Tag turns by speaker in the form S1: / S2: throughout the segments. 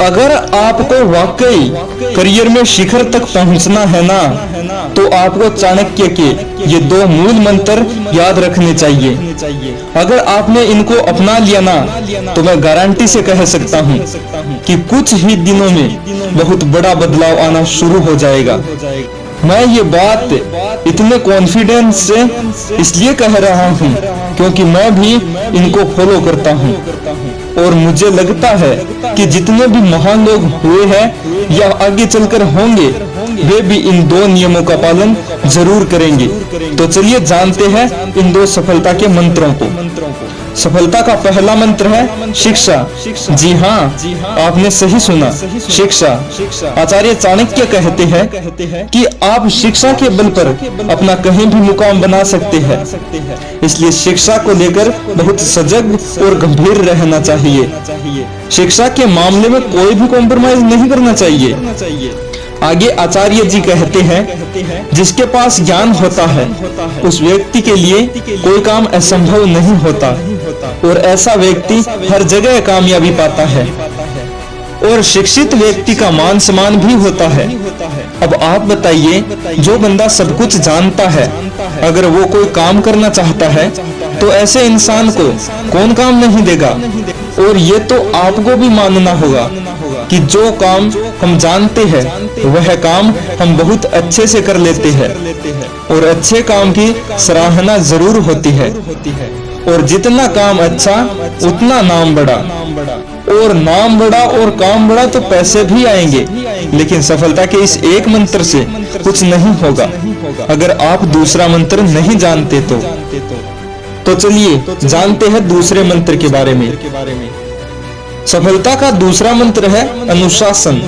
S1: अगर आपको वाकई करियर में शिखर तक पहुंचना है ना, तो आपको चाणक्य के ये 2 मूल मंत्र याद रखने चाहिए। अगर आपने इनको अपना लिया ना, तो मैं गारंटी से कह सकता हूँ कि कुछ ही दिनों में बहुत बड़ा बदलाव आना शुरू हो जाएगा। मैं ये बात इतने कॉन्फिडेंस से इसलिए कह रहा हूँ क्योंकि मैं भी इनको फॉलो करता हूँ, और मुझे लगता है कि जितने भी महान लोग हुए हैं या आगे चलकर होंगे, वे भी इन 2 नियमों का पालन जरूर करेंगे। तो चलिए जानते हैं इन 2 सफलता के मंत्रों को। सफलता का पहला मंत्र है शिक्षा। जी हाँ, आपने सही सुना, शिक्षा। आचार्य चाणक्य कहते हैं कि आप शिक्षा के बल पर अपना कहीं भी मुकाम बना सकते हैं। इसलिए शिक्षा को लेकर बहुत सजग और गंभीर रहना चाहिए। शिक्षा के मामले में कोई भी कॉम्प्रोमाइज नहीं करना चाहिए। आगे आचार्य जी कहते हैं, जिसके पास ज्ञान होता है उस व्यक्ति के लिए कोई काम असंभव नहीं होता, और ऐसा व्यक्ति हर जगह कामयाबी पाता है, और शिक्षित व्यक्ति का मान सम्मान भी होता है। अब आप बताइए, जो बंदा सब कुछ जानता है, अगर वो कोई काम करना चाहता है तो ऐसे इंसान को कौन काम नहीं देगा। और ये तो आपको भी मानना होगा कि जो काम हम जानते हैं वह काम हम बहुत अच्छे से कर लेते हैं, और अच्छे काम की सराहना जरूर होती है, और जितना काम अच्छा उतना नाम बड़ा, और नाम बड़ा और काम बड़ा तो पैसे भी आएंगे। लेकिन सफलता के इस एक मंत्र से कुछ नहीं होगा अगर आप दूसरा मंत्र नहीं जानते तो चलिए जानते हैं दूसरे मंत्र के बारे में। सफलता का दूसरा मंत्र है अनुशासन।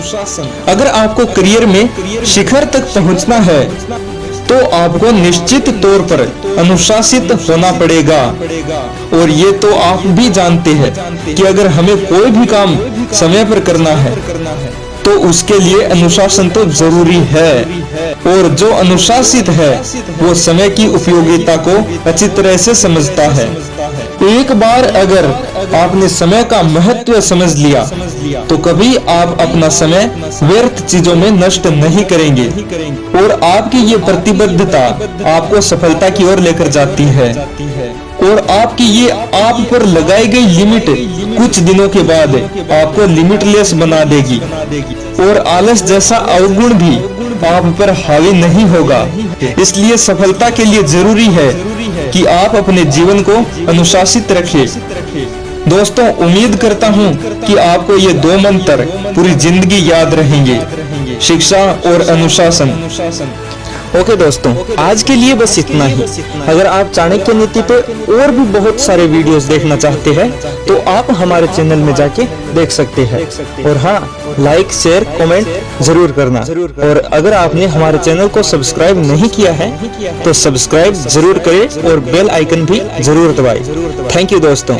S1: अगर आपको करियर में शिखर तक पहुंचना है तो आपको निश्चित तौर पर अनुशासित होना पड़ेगा, और ये तो आप भी जानते हैं कि अगर हमें कोई भी काम समय पर करना है तो उसके लिए अनुशासन तो जरूरी है, और जो अनुशासित है वो समय की उपयोगिता को अच्छी तरह से समझता है। एक बार अगर आपने समय का महत्व समझ लिया तो कभी आप अपना समय व्यर्थ चीजों में नष्ट नहीं करेंगे, और आपकी ये प्रतिबद्धता आपको सफलता की ओर लेकर जाती है, और आपकी ये आप पर लगाई गई लिमिट कुछ दिनों के बाद आपको लिमिटलेस बना देगी, और आलस जैसा अवगुण भी आप पर हावी नहीं होगा। इसलिए सफलता के लिए जरूरी है कि आप अपने जीवन को अनुशासित रखें। दोस्तों, उम्मीद करता हूँ कि आपको ये 2 मंत्र पूरी जिंदगी याद रहेंगे, शिक्षा और अनुशासन। ओके दोस्तों, आज के लिए बस इतना ही। अगर आप चाणक्य नीति पे और भी बहुत सारे वीडियोस देखना चाहते हैं तो आप हमारे चैनल में जाके देख सकते हैं, और हाँ, लाइक शेयर कमेंट जरूर करना। और अगर आपने हमारे चैनल को सब्सक्राइब नहीं किया है तो सब्सक्राइब जरूर करें और बेल आइकन भी जरूर दबाएं। थैंक यू दोस्तों।